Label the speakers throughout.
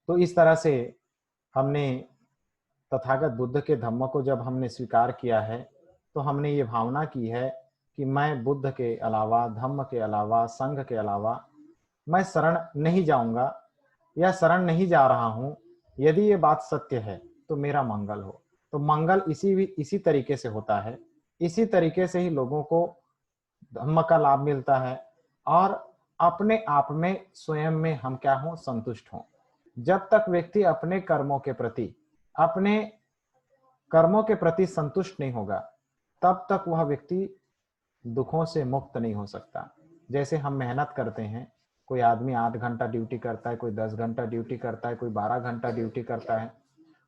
Speaker 1: तो इस तरह से हमने तथागत बुद्ध के धम्म को जब हमने स्वीकार किया है, तो हमने ये भावना की है कि मैं बुद्ध के अलावा, धम्म के अलावा, संघ के अलावा मैं शरण नहीं जाऊंगा या शरण नहीं जा रहा हूं। यदि ये बात सत्य है तो मेरा मंगल हो। तो मंगल इसी तरीके से होता है। इसी तरीके से ही लोगों को धम्म का लाभ मिलता है और अपने आप में स्वयं में हम क्या हों, संतुष्ट हों। जब तक व्यक्ति अपने कर्मों के प्रति संतुष्ट नहीं होगा, तब तक वह व्यक्ति दुखों से मुक्त नहीं हो सकता। जैसे हम मेहनत करते हैं, कोई आदमी 8 घंटा ड्यूटी करता है, कोई 10 घंटा ड्यूटी करता है, कोई 12 घंटा ड्यूटी करता है,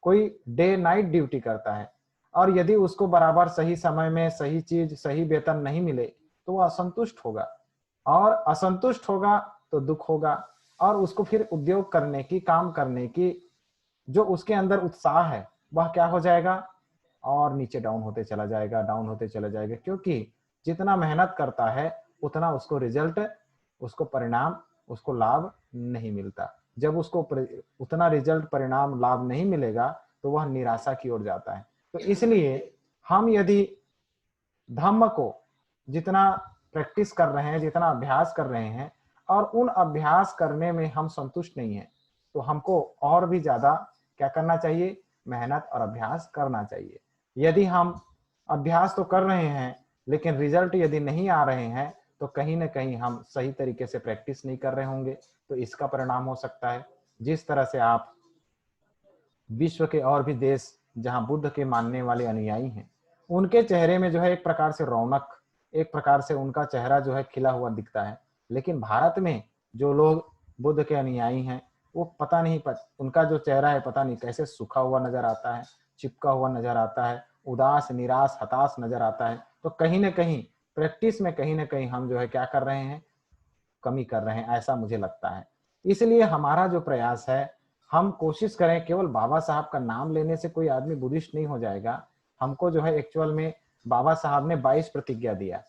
Speaker 1: कोई डे नाइट ड्यूटी करता है, और यदि उसको बराबर सही समय में सही चीज, सही वेतन नहीं मिले तो वह असंतुष्ट होगा, और असंतुष्ट होगा तो दुख होगा, और उसको फिर उद्योग करने की, काम करने की जो उसके अंदर उत्साह है वह क्या हो जाएगा, और नीचे डाउन होते चला जाएगा, डाउन होते चला जाएगा। क्योंकि जितना मेहनत करता है उतना उसको रिजल्ट, उसको परिणाम, उसको लाभ नहीं मिलता। जब उसको उतना रिजल्ट, परिणाम, लाभ नहीं मिलेगा तो वह निराशा की ओर जाता है। तो इसलिए हम यदि धम्म को जितना प्रैक्टिस कर रहे हैं, जितना अभ्यास कर रहे हैं, और उन अभ्यास करने में हम संतुष्ट नहीं है, तो हमको और भी ज्यादा क्या करना चाहिए, मेहनत और अभ्यास करना चाहिए। यदि हम अभ्यास तो कर रहे हैं लेकिन रिजल्ट यदि नहीं आ रहे हैं, तो कहीं ना कहीं हम सही तरीके से प्रैक्टिस नहीं कर रहे होंगे, तो इसका परिणाम हो सकता है। जिस तरह से आप विश्व के और भी देश जहां बुद्ध के मानने वाले अनुयायी हैं, उनके चेहरे में जो है एक प्रकार से रौनक, एक प्रकार से उनका चेहरा जो है खिला हुआ दिखता है। लेकिन भारत में जो लोग बुद्ध के अनुयायी हैं, वो पता नहीं, उनका जो चेहरा है पता नहीं कैसे सूखा हुआ नजर आता है, चिपका हुआ नजर आता है, उदास, निराश, हताश नजर आता है। तो कहीं ना कहीं प्रैक्टिस में कहीं ना कहीं हम जो है क्या कर रहे हैं, कमी कर रहे हैं, ऐसा मुझे लगता है। इसलिए हमारा जो प्रयास है, हम कोशिश करें, केवल बाबा साहब का नाम लेने से कोई आदमी बुद्धिस्ट नहीं हो जाएगा। हमको जो है एक्चुअल में बाबा साहब ने 22 प्रतिज्ञा दिया,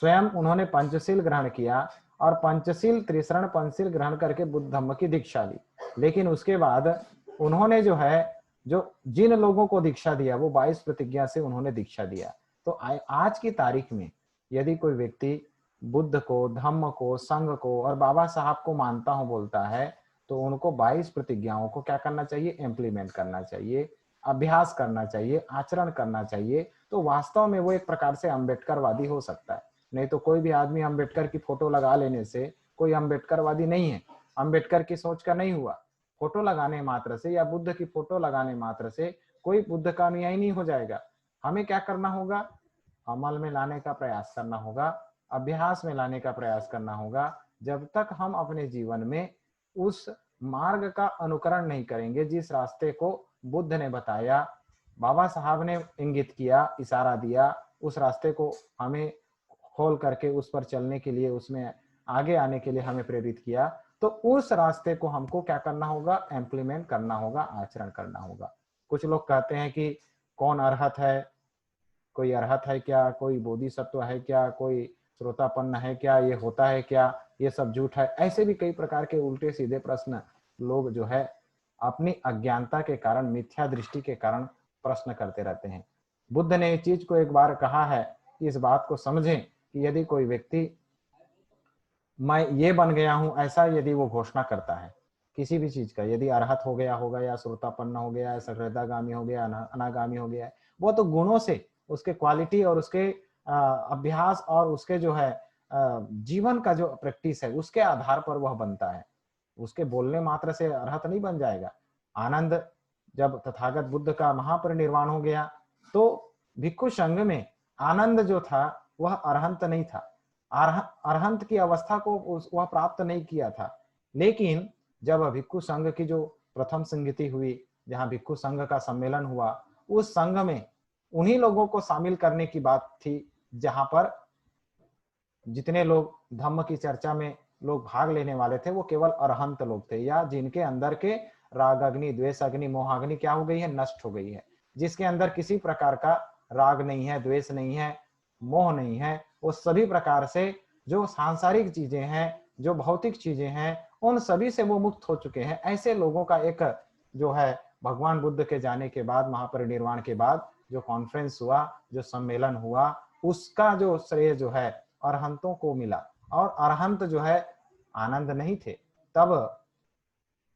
Speaker 1: स्वयं उन्होंने पंचशील ग्रहण किया, और पंचशील, त्रिशरण, पंचशील ग्रहण करके बुद्ध धम्म की दीक्षा ली। लेकिन उसके बाद उन्होंने जो है, जो जिन लोगों को दीक्षा दिया वो 22 प्रतिज्ञा से उन्होंने दीक्षा दिया। तो आज की तारीख में यदि कोई व्यक्ति बुद्ध को, धम्म को, संघ को और बाबा साहब को मानता हूं बोलता है, तो उनको 22 प्रतिज्ञाओं को क्या करना चाहिए, इम्प्लीमेंट करना चाहिए, अभ्यास करना चाहिए, आचरण करना चाहिए। तो वास्तव में वो एक प्रकार से अम्बेडकरवादी हो सकता है। नहीं तो कोई भी आदमी अम्बेडकर की फोटो लगा लेने से कोई अम्बेडकरवादी नहीं है। अम्बेडकर की सोच का नहीं हुआ। फोटो लगाने मात्र से या बुद्ध की फोटो लगाने मात्र से कोई बुद्ध का अनुयायी नहीं हो जाएगा। हमें क्या करना होगा, अमल में लाने का प्रयास करना होगा, अभ्यास में लाने का प्रयास करना होगा। जब तक हम अपने जीवन में उस मार्ग का अनुकरण नहीं करेंगे जिस रास्ते को बुद्ध ने बताया, बाबा साहब ने इंगित किया, इशारा दिया, उस रास्ते को हमें खोल करके उस पर चलने के लिए, उसमें आगे आने के लिए हमें प्रेरित किया, तो उस रास्ते को हमको क्या करना होगा, इम्प्लीमेंट करना होगा, आचरण करना होगा। कुछ लोग कहते हैं कि कौन अरहत है, कोई अरहत है क्या, कोई बोधिसत्व है क्या, कोई श्रोतापन्न है क्या, ये होता है क्या, ये सब झूठ है। ऐसे भी कई प्रकार के उल्टे सीधे प्रश्न लोग जो है अपनी अज्ञानता के कारण, मिथ्या दृष्टि के कारण प्रश्न करते रहते हैं। बुद्ध ने इस चीज को एक बार कहा है कि इस बात को समझें कि यदि कोई व्यक्ति मैं ये बन गया हूं, ऐसा यदि वो घोषणा करता है किसी भी चीज का, यदि अरहत हो गया होगा, या श्रोतापन्न हो गया, या सकृदागामी हो गया, अनागामी हो गया, वो तो गुणों से, उसके क्वालिटी और उसके अभ्यास और उसके जो है जीवन का जो प्रैक्टिस है उसके आधार पर वह बनता है। उसके बोलने मात्र से अरहत नहीं बन जाएगा। आनंद, जब तथागत बुद्ध का महापरिनिर्वाण हो गया तो भिक्षु संघ में आनंद जो था वह अरहंत नहीं था, अरहंत की अवस्था को वह प्राप्त नहीं किया था। लेकिन जब भिक्षु संघ की जो प्रथम संगति हुई, जहां भिक्षु संघ का सम्मेलन हुआ, उस संघ में उन्हीं लोगों को शामिल करने की बात थी जहां पर जितने लोग धम्म की चर्चा में लोग भाग लेने वाले थे वो केवल अरहंत लोग थे, या जिनके अंदर के राग अग्नि, द्वेष अग्नि, मोह अग्नि क्या हो गई है, नष्ट हो गई है। जिसके अंदर किसी प्रकार का राग नहीं है, द्वेष नहीं है, मोह नहीं है, वो सभी प्रकार से जो सांसारिक चीजें हैं, जो भौतिक चीजें हैं, उन सभी से वो मुक्त हो चुके हैं। ऐसे लोगों का एक जो है भगवान बुद्ध के जाने के बाद, महापरिनिर्वाण के बाद जो कॉन्फ्रेंस हुआ, जो सम्मेलन हुआ, उसका जो श्रेय जो है अरहंतों को मिला। और अरहंत जो है आनंद नहीं थे, तब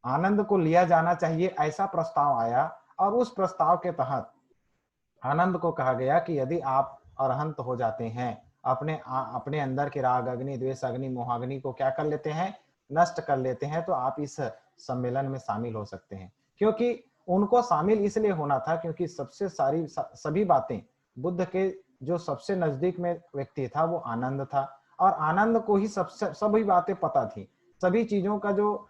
Speaker 1: आनंद को लिया जाना चाहिए ऐसा प्रस्ताव आया, और उस प्रस्ताव के तहत आनंद को कहा गया कि यदि आप अरहंत हो जाते हैं, अपने अंदर के राग अग्नि, द्वेष अग्नि, मोहाग्नि को क्या कर लेते हैं, नष्ट कर लेते हैं, तो आप इस सम्मेलन में शामिल हो सकते हैं। क्योंकि उनको शामिल इसलिए होना था क्योंकि सभी बातें बुद्ध के जो सबसे नजदीक में व्यक्ति था वो आनंद था, और आनंद को ही सभी बातें पता थी। सभी चीजों का जो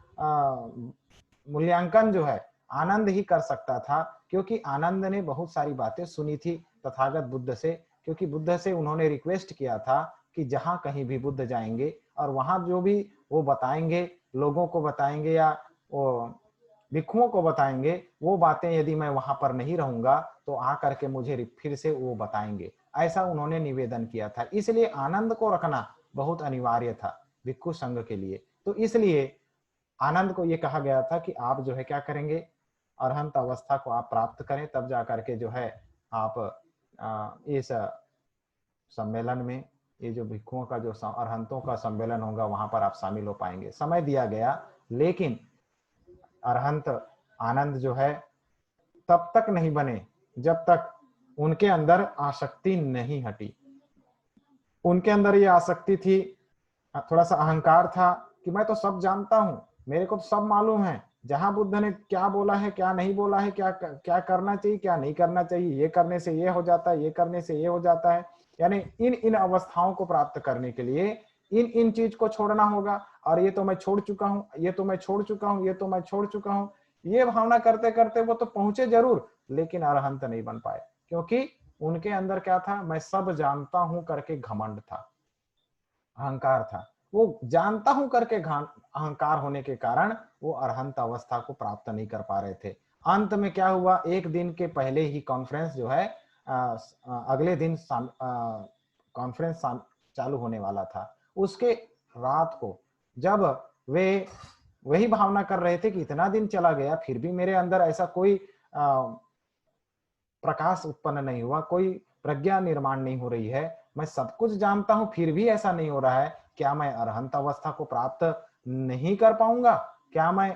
Speaker 1: मूल्यांकन जो है आनंद ही कर सकता था, क्योंकि आनंद ने बहुत सारी बातें सुनी थी तथागत बुद्ध से। क्योंकि बुद्ध से उन्होंने रिक्वेस्ट किया था कि जहां कहीं भी बुद्ध जाएंगे और वहां जो भी वो बताएंगे, लोगों को बताएंगे या वो भिक्षुओं को बताएंगे, वो बातें यदि मैं वहां पर नहीं रहूंगा तो आ करके मुझे फिर से वो बताएंगे, ऐसा उन्होंने निवेदन किया था। इसलिए आनंद को रखना बहुत अनिवार्य था भिक्षु संघ के लिए। तो इसलिए आनंद को ये कहा गया था कि आप जो है क्या करेंगे, अरहंत अवस्था को आप प्राप्त करें, तब जाकर के जो है आप इस सम्मेलन में, ये जो भिक्षुओं का जो अरहंतों का सम्मेलन होगा वहां पर आप शामिल हो पाएंगे। समय दिया गया, लेकिन अरहंत आनंद जो है तब तक नहीं बने जब तक उनके अंदर आसक्ति नहीं हटी। उनके अंदर ये आसक्ति थी, थोड़ा सा अहंकार था कि मैं तो सब जानता हूं, मेरे को तो सब मालूम है, जहां बुद्ध ने क्या बोला है, क्या नहीं बोला है, क्या क्या करना चाहिए, क्या नहीं करना चाहिए, ये करने से ये हो जाता है, ये करने से ये हो जाता है। यानी इन इन अवस्थाओं को प्राप्त करने के लिए इन इन चीज को छोड़ना होगा, और ये तो मैं छोड़ चुका हूं, ये तो मैं छोड़ चुका हूं, ये तो मैं छोड़ चुका हूं। ये भावना करते करते वो तो पहुंचे जरूर, लेकिन अरहंत नहीं बन पाए, क्योंकि उनके अंदर क्या था, मैं सब जानता हूं करके घमंड था, अहंकार था। वो जानता हूं करके अहंकार होने के कारण वो अरहंत अवस्था को प्राप्त नहीं कर पा रहे थे। अंत में क्या हुआ, एक दिन के पहले ही कॉन्फ्रेंस जो है अगले दिन कॉन्फ्रेंस चालू होने वाला था, उसके रात को जब वे वही भावना कर रहे थे कि इतना दिन चला गया फिर भी मेरे अंदर ऐसा कोई प्रकाश उत्पन्न नहीं हुआ, कोई प्रज्ञा निर्माण नहीं हो रही है, मैं सब कुछ जानता हूं फिर भी ऐसा नहीं हो रहा है, क्या मैं अरहंत अवस्था को प्राप्त नहीं कर पाऊंगा, क्या मैं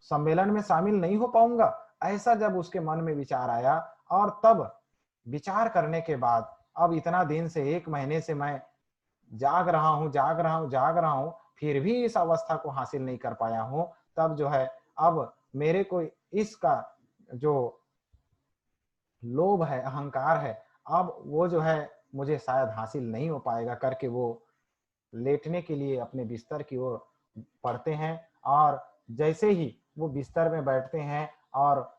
Speaker 1: सम्मेलन में शामिल नहीं हो पाऊंगा, ऐसा जब उसके मन में विचार आया। और तब विचार करने के बाद, अब इतना दिन से 1 महीने से मैं जाग रहा हूं, जाग रहा हूं, फिर भी इस अवस्था को हासिल नहीं कर पाया हूं, तब जो है अब मेरे को इसका जो लोभ है, अहंकार है, अब वो जो है मुझे शायद हासिल नहीं हो पाएगा करके वो लेटने के लिए अपने बिस्तर की ओर पड़ते हैं। और जैसे ही वो बिस्तर में बैठते हैं और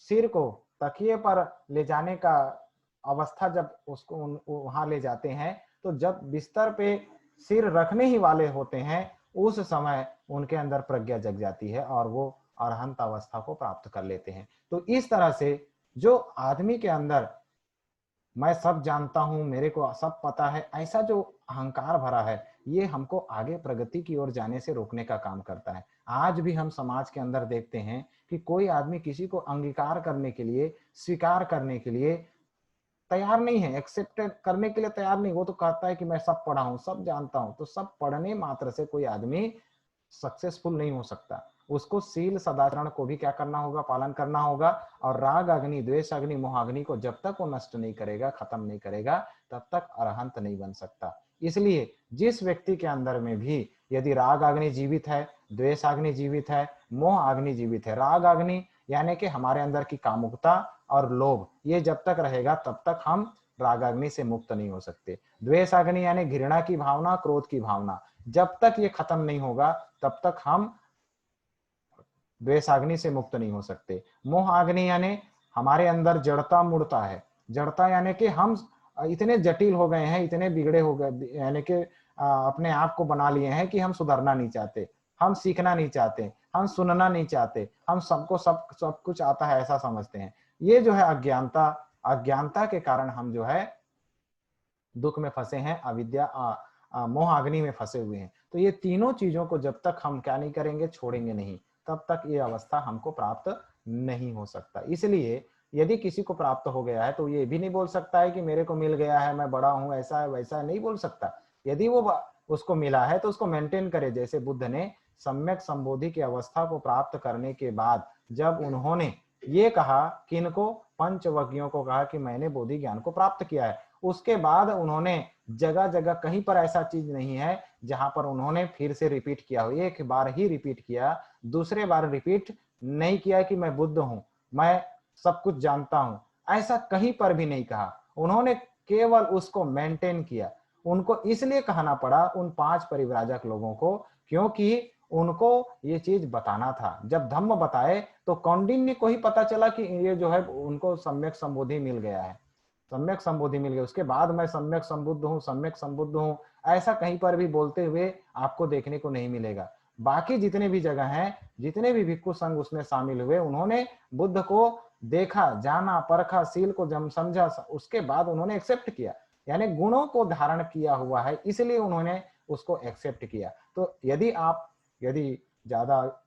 Speaker 1: सिर को तकिए पर ले जाने का अवस्था जब उसको वहां ले जाते हैं, तो जब बिस्तर पे सिर रखने ही वाले होते हैं, उस समय उनके अंदर प्रज्ञा जग जाती है और वो अरहंत अवस्था को प्राप्त कर लेते हैं। तो इस तरह से जो आदमी के अंदर मैं सब जानता हूं, मेरे को सब पता है, ऐसा जो अहंकार भरा है, ये हमको आगे प्रगति की ओर जाने से रोकने का काम करता है। आज भी हम समाज के अंदर देखते हैं कि कोई आदमी किसी को अंगीकार करने के लिए, स्वीकार करने के लिए तैयार नहीं है, एक्सेप्ट करने के लिए तैयार नहीं। वो तो कहता है कि मैं सब पढ़ा हूं, सब जानता हूं। तो सब पढ़ने मात्र से कोई आदमी सक्सेसफुल नहीं हो सकता। उसको शील सदाचरण को भी क्या करना होगा, पालन करना होगा। और राग अग्नि, द्वेष अग्नि, मोहाग्नि को जब तक वो नष्ट नहीं करेगा, खत्म नहीं करेगा, तब तक अरहंत नहीं बन सकता। इसलिए जिस व्यक्ति के अंदर में भी यदि राग अग्नि जीवित है, द्वेष अग्नि जीवित है, मोह अग्नि जीवित है, राग अग्नि यानी कि हमारे अंदर की कामुकता और लोभ, ये जब तक रहेगा तब तक हम राग अग्नि से मुक्त नहीं हो सकते। द्वेष अग्नि यानी घृणा की भावना, क्रोध की भावना, जब तक ये खत्म नहीं होगा तब तक हम द्वेषाग्नि से मुक्त नहीं हो सकते। मोह अग्नि यानी हमारे अंदर जड़ता मूढ़ता है। जड़ता यानी कि हम इतने जटिल हो गए हैं, इतने बिगड़े हो गए, यानी कि अपने आप को बना लिए हैं कि हम सुधरना नहीं चाहते, हम सीखना नहीं चाहते, हम सुनना नहीं चाहते, हम सबको सब कुछ आता है ऐसा समझते हैं। ये जो है अज्ञानता, अज्ञानता के कारण हम जो है दुख में फंसे हैं, अविद्या मोह अग्नि में फंसे हुए हैं। तो ये तीनों चीजों को जब तक हम क्या नहीं करेंगे, छोड़ेंगे नहीं, तब तक ये अवस्था हमको प्राप्त नहीं हो सकता। इसलिए यदि किसी को प्राप्त हो गया है तो ये भी नहीं बोल सकता है कि मेरे को मिल गया है, मैं बड़ा हूं, ऐसा है वैसा है, नहीं बोल सकता। यदि वो उसको मिला है तो उसको मेंटेन करे। जैसे बुद्ध ने सम्यक संबोधि की अवस्था को प्राप्त करने के बाद जब उन्होंने ये कहा, किनको, पंचवज्ञियों को कहा कि मैंने बोधि ज्ञान को प्राप्त किया है, उसके बाद उन्होंने जगह जगह कहीं पर ऐसा चीज नहीं है जहां पर उन्होंने फिर से रिपीट किया हो। एक बार ही रिपीट किया, दूसरे बार रिपीट नहीं किया कि मैं बुद्ध हूं, मैं सब कुछ जानता हूं, ऐसा कहीं पर भी नहीं कहा। उन्होंने केवल उसको मेंटेन किया। उनको इसलिए कहना पड़ा उन 5 परिव्राजक लोगों को, क्योंकि उनको ये चीज बताना था। जब धम्म बताए तो कौंडिन्य को ही पता चला कि ये जो है उनको सम्यक संबोधि मिल गया है, सम्यक संबोधि मिल गया। उसके बाद मैं सम्यक संबुद्ध हूँ, सम्यक संबुद्ध हूँ, ऐसा कहीं पर भी बोलते हुए आपको देखने को नहीं मिलेगा। बाकी जितने भी जगह हैं, जितने भी भिक्षु संघ उसमें शामिल हुए, उन्होंने बुद्ध को देखा, जाना, परखा, सील को जम समझा, उसके बाद उन्होंने एक्सेप्ट किया। यानी गुणों को धारण किया हुआ है, इसलिए उन्होंने उसको एक्सेप्ट किया। तो यदि ज्यादा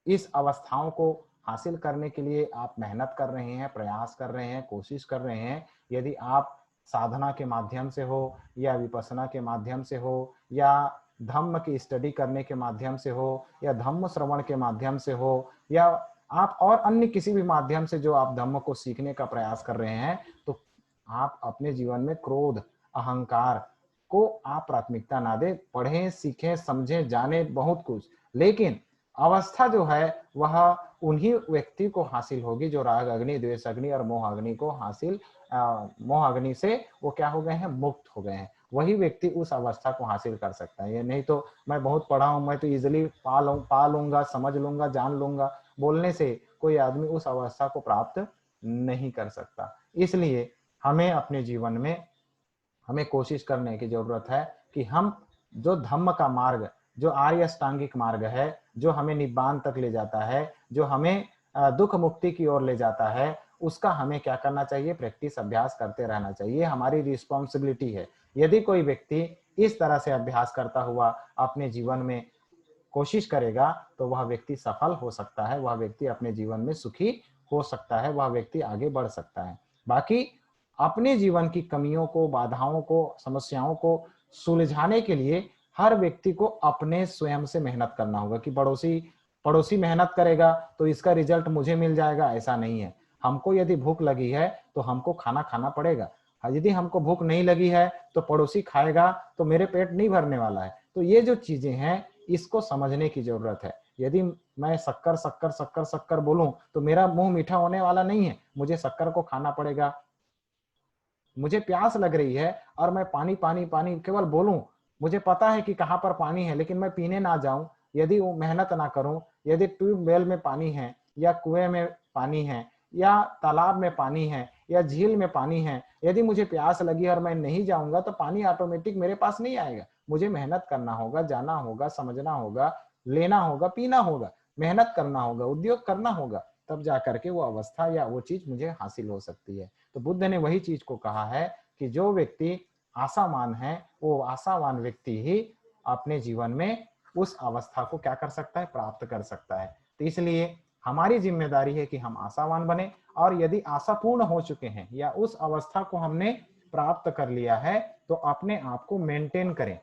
Speaker 1: इस अवस्थाओं को हासिल करने के लिए आप मेहनत कर रहे हैं, प्रयास कर रहे हैं, कोशिश कर रहे हैं, यदि आप साधना के माध्यम से हो या विपස්සना के माध्यम से हो या धम्म की स्टडी करने के माध्यम से हो या धम्म श्रवण के माध्यम से हो या आप और अन्य किसी भी माध्यम से जो आप धम्म को सीखने का प्रयास कर रहे हैं, तो आप अपने जीवन में क्रोध, अहंकार को आप प्राथमिकता ना दें। पढ़ें, सीखें, समझें, जाने बहुत कुछ, लेकिन अवस्था जो है वह उन्हीं व्यक्ति को हासिल होगी जो राग अग्नि, द्वेष अग्नि और मोह अग्नि को हासिल, मोह अग्नि से वो क्या हो गए हैं, मुक्त हो गए हैं। वही व्यक्ति उस अवस्था को हासिल कर सकता है। ये नहीं तो मैं बहुत पढ़ा हूं, मैं तो इजिली पा लूंगा, समझ लूंगा, जान लूंगा, बोलने से कोई आदमी उस अवस्था को प्राप्त नहीं कर सकता। इसलिए हमें अपने जीवन में हमें कोशिश करने की जरूरत है कि हम जो धम्म का मार्ग, जो आर्य अष्टांगिक मार्ग है, जो हमें निब्बान तक ले जाता है, जो हमें दुख मुक्ति की ओर ले जाता है, उसका हमें क्या करना चाहिए, प्रैक्टिस, अभ्यास करते रहना चाहिए। हमारी रिस्पॉन्सिबिलिटी है। यदि कोई व्यक्ति इस तरह से अभ्यास करता हुआ अपने जीवन में कोशिश करेगा तो वह व्यक्ति सफल हो सकता है, वह व्यक्ति अपने जीवन में सुखी हो सकता है, वह व्यक्ति आगे बढ़ सकता है। बाकी अपने जीवन की कमियों को, बाधाओं को, समस्याओं को सुलझाने के लिए हर व्यक्ति को अपने स्वयं से मेहनत करना होगा कि पड़ोसी पड़ोसी मेहनत करेगा तो इसका रिजल्ट मुझे मिल जाएगा, ऐसा नहीं है। हमको यदि भूख लगी है तो हमको खाना खाना पड़ेगा। यदि हमको भूख नहीं लगी है तो पड़ोसी खाएगा तो मेरे पेट नहीं भरने वाला है। तो ये जो चीजें हैं, इसको समझने की जरूरत है। यदि मैं शक्कर शक्कर शक्कर शक्कर बोलूं तो मेरा मुंह मीठा होने वाला नहीं है, मुझे शक्कर को खाना पड़ेगा। मुझे प्यास लग रही है और मैं पानी पानी पानी केवल बोलूं, मुझे पता है कि कहां पर पानी है, लेकिन मैं पीने ना जाऊं, यदि वो मेहनत ना करूं, यदि ट्यूबवेल में पानी है या कुएं में पानी है या तालाब में पानी है या झील में पानी है, यदि मुझे प्यास लगी और मैं नहीं जाऊंगा तो पानी ऑटोमेटिक मेरे पास नहीं आएगा। मुझे मेहनत करना होगा, जाना होगा, समझना होगा, लेना होगा, पीना होगा, मेहनत करना होगा, उद्योग करना होगा, तब जा करके वो अवस्था या वो चीज मुझे हासिल हो सकती है। तो बुद्ध ने वही चीज को कहा है कि जो व्यक्ति आशावान है, वो आशावान व्यक्ति ही अपने जीवन में उस अवस्था को क्या कर सकता है, प्राप्त कर सकता है। तो इसलिए हमारी जिम्मेदारी है कि हम आशावान बने, और यदि आशा पूर्ण हो चुके हैं या उस अवस्था को हमने प्राप्त कर लिया है तो अपने आप को मेंटेन करें,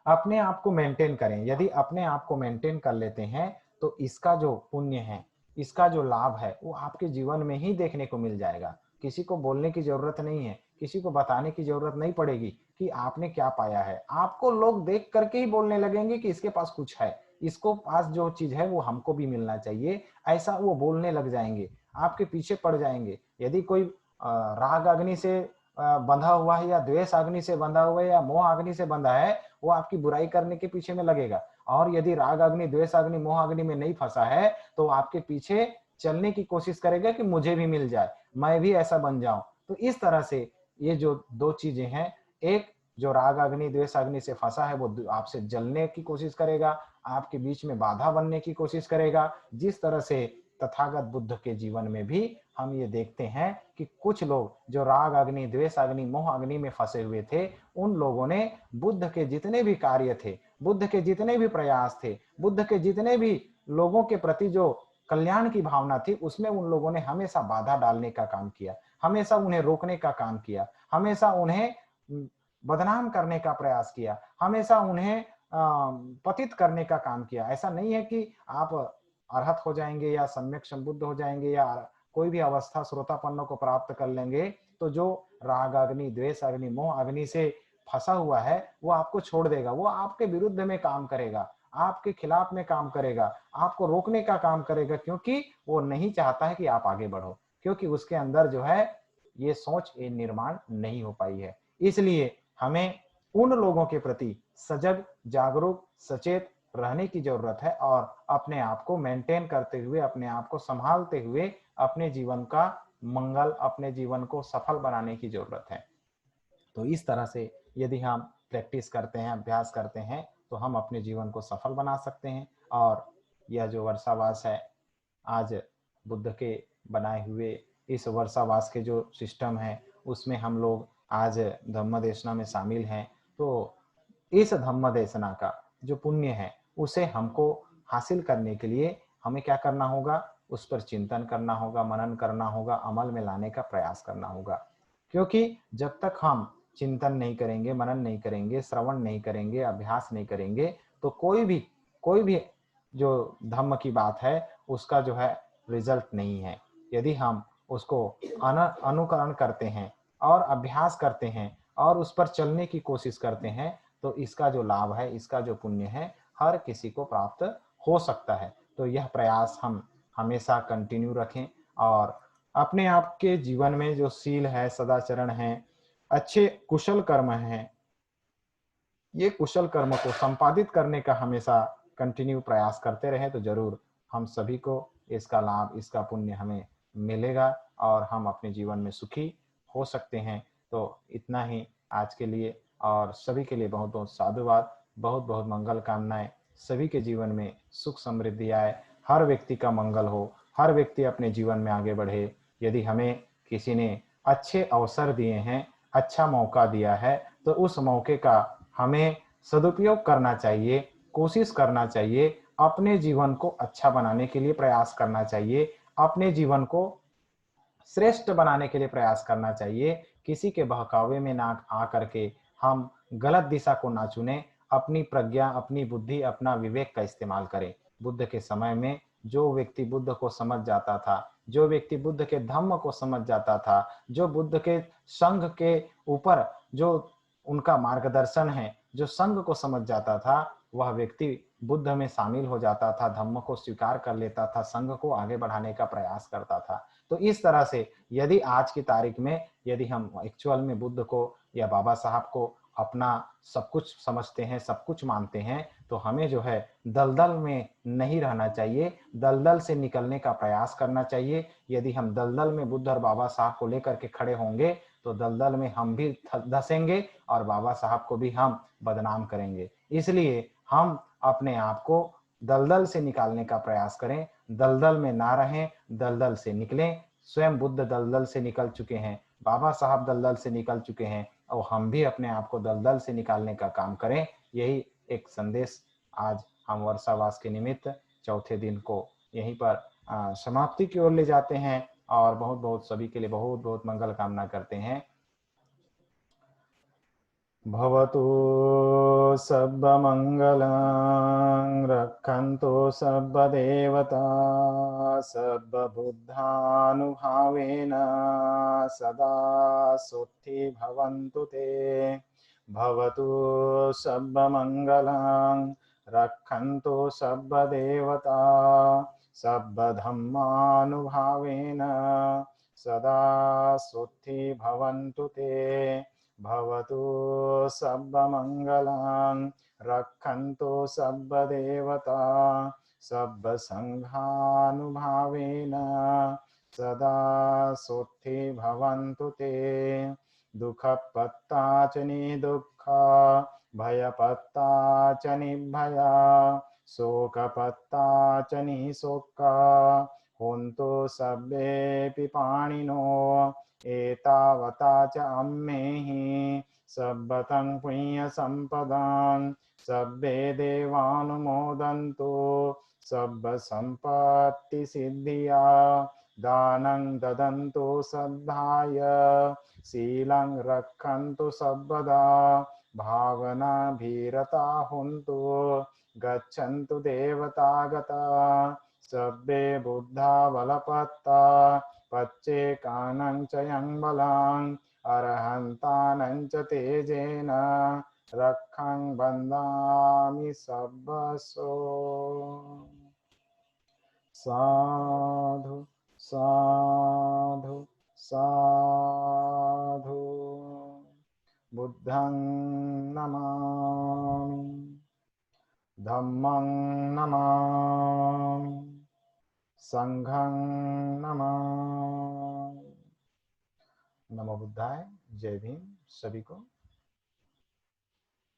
Speaker 1: अपने आप को मेंटेन करें। यदि अपने आप को मेंटेन कर लेते हैं तो इसका जो पुण्य है, इसका जो लाभ है, वो आपके जीवन में ही देखने को मिल जाएगा। किसी को बोलने की जरूरत नहीं है, किसी को बताने की जरूरत नहीं पड़ेगी कि आपने क्या पाया है। आपको लोग देख करके ही बोलने लगेंगे कि इसके पास कुछ है, इसको पास जो चीज है वो हमको भी मिलना चाहिए, ऐसा वो बोलने लग जाएंगे, आपके पीछे पड़ जाएंगे। यदि कोई राग अग्नि से बंधा हुआ है या द्वेष अग्नि से बंधा हुआ है या मोह अग्नि से बंधा है, वो आपकी बुराई करने के पीछे में लगेगा। और यदि राग अग्नि, द्वेष अग्नि, मोह अग्नि में नहीं फंसा है तो आपके पीछे चलने की कोशिश करेगा कि मुझे भी मिल जाए, मैं भी ऐसा बन जाऊं। तो इस तरह से ये जो दो चीजें हैं, एक जो राग अग्नि, द्वेष अग्नि से फंसा है वो आपसे जलने की कोशिश करेगा, आपके बीच में बाधा बनने की कोशिश करेगा। जिस तरह से तथागत बुद्ध के जीवन में भी हम ये देखते हैं कि कुछ लोग जो राग अग्नि, द्वेष अग्नि, मोह अग्नि में फंसे हुए थे, उन लोगों ने बुद्ध के जितने भी कार्य थे बुद्ध के जितने भी प्रयास थे, बुद्ध के जितने भी लोगों के प्रति जो कल्याण की भावना थी, उसमें उन लोगों ने हमेशा बाधा डालने का काम किया, हमेशा उन्हें रोकने का काम किया, हमेशा उन्हें बदनाम करने का प्रयास किया, हमेशा उन्हें पतित करने का काम किया। ऐसा नहीं है कि आप अरहत हो जाएंगे या सम्यक संबुद्ध हो जाएंगे या कोई भी अवस्था श्रोतापन्न को प्राप्त कर लेंगे तो जो राग अग्नि, द्वेष अग्नि, मोह अग्नि से फंसा हुआ है वो आपको छोड़ देगा, वो आपके विरुद्ध में काम करेगा, आपके खिलाफ में काम करेगा, आपको रोकने का काम करेगा, क्योंकि वो नहीं चाहता है कि आप आगे बढ़ो, क्योंकि उसके अंदर जो है ये सोच ये निर्माण नहीं हो पाई है। इसलिए हमें उन लोगों के प्रति सजग, जागरूक, सचेत रहने की जरूरत है और अपने आप को मेंटेन करते हुए, अपने आप को संभालते हुए अपने जीवन का मंगल, अपने जीवन को सफल बनाने की जरूरत है। तो इस तरह से यदि हम प्रैक्टिस करते हैं, अभ्यास करते हैं, तो हम अपने जीवन को सफल बना सकते हैं। और यह जो वर्षावास है, आज बुद्ध के बनाए हुए इस वर्षावास के जो सिस्टम है उसमें हम लोग आज धम्म देशना में शामिल हैं। तो इस धम्म देशना का जो पुण्य है उसे हमको हासिल करने के लिए हमें क्या करना होगा, उस पर चिंतन करना होगा, मनन करना होगा, अमल में लाने का प्रयास करना होगा। क्योंकि जब तक हम चिंतन नहीं करेंगे, मनन नहीं करेंगे, श्रवण नहीं करेंगे, अभ्यास नहीं करेंगे, तो कोई भी जो धम्म की बात है उसका जो है रिजल्ट नहीं है। यदि हम उसको अनुकरण करते हैं और अभ्यास करते हैं और उस पर चलने की कोशिश करते हैं तो इसका जो लाभ है, इसका जो पुण्य है, हर किसी को प्राप्त हो सकता है। तो यह प्रयास हम हमेशा कंटिन्यू रखें और अपने आप के जीवन में जो शील है, सदाचरण है, अच्छे कुशल कर्म हैं, ये कुशल कर्म को संपादित करने का हमेशा कंटिन्यू प्रयास करते रहे तो जरूर हम सभी को इसका लाभ, इसका पुण्य हमें मिलेगा और हम अपने जीवन में सुखी हो सकते हैं। तो इतना ही आज के लिए, और सभी के लिए बहुत बहुत साधुवाद, बहुत बहुत मंगल कामनाएं। सभी के जीवन में सुख समृद्धि आए, हर व्यक्ति का मंगल हो, हर व्यक्ति अपने जीवन में आगे बढ़े। यदि हमें किसी ने अच्छे अवसर दिए हैं, अच्छा मौका दिया है, तो उस मौके का हमें सदुपयोग करना चाहिए, कोशिश करना चाहिए, अपने जीवन को अच्छा बनाने के लिए प्रयास करना चाहिए, अपने जीवन को श्रेष्ठ बनाने के लिए प्रयास करना चाहिए। किसी के बहकावे में ना आकर के हम गलत दिशा को ना चुने, अपनी प्रज्ञा, अपनी बुद्धि, अपना विवेक का इस्तेमाल करें। बुद्ध के समय में जो व्यक्ति बुद्ध को समझ जाता था, जो व्यक्ति बुद्ध के धम्म को समझ जाता था, जो बुद्ध के संघ के ऊपर जो उनका मार्गदर्शन है, जो संघ को समझ जाता था, वह व्यक्ति बुद्ध में शामिल हो जाता था, धम्म को स्वीकार कर लेता था, संघ को आगे बढ़ाने का प्रयास करता था। तो इस तरह से यदि आज की तारीख में यदि हम एक्चुअल में बुद्ध को या बाबा साहब को अपना सब कुछ समझते हैं, सब कुछ मानते हैं, तो हमें जो है दलदल में नहीं रहना चाहिए, दलदल से निकलने का प्रयास करना चाहिए। यदि हम दलदल में बुद्ध और बाबा साहब को लेकर के खड़े होंगे तो दलदल में हम भी धंसेंगे और बाबा साहब को भी हम बदनाम करेंगे। इसलिए हम अपने आप को दलदल से निकालने का प्रयास करें, दलदल में ना रहें, दलदल से निकलें। स्वयं बुद्ध दलदल से निकल चुके हैं, बाबा साहब दलदल से निकल चुके हैं और हम भी अपने आप को दलदल से निकालने का काम करें। यही एक संदेश आज हम वर्षावास के निमित्त चौथे दिन को यहीं पर समाप्ति की ओर ले जाते हैं और बहुत बहुत सभी के लिए बहुत बहुत मंगल कामना करते हैं। भवतु सर्वमङ्गलं रक्षन्तु सर्वदेवता सर्वबुद्धानुभावेन सदा सुखी भवन्तु ते। भवतु सर्वमङ्गलं रक्षन्तु सर्वदेवता सर्वधर्मानुभावेन सदा सुखी भवन्तु ते। भवतु सर्वमङ्गलं रक्षन्तु सर्वदेवता सर्वसङ्घानुभावेन सदा सुखी भवन्तु ते। दुःखपत्ता च निदुःखा, भयपत्ता च निर्भया, शोकपत्ता च निःशोका, होन्तु सर्वेऽपि पाणिनो एतावता च अम्मेहि सर्वतं पुण्यसम्पदां सब्बे देवानुमोदन्तु सब्ब संपत्ति सिद्धिया दानं ददन्तु सद्धाय शीलं रक्षन्तु सर्वदा भावना भीरता हुन्तु गच्छन्तु देवतागता सब्बे बुद्धा बलपत्ता पच्चेकानं च यं बलां अरहन्तानं च तेजेन रक्षं बन्धामि सब्बसो साधु साधु साधु बुद्धं नमामि धम्मं नमामि संघं नमामि। नमो बुद्धाय। जय भीम सभी को।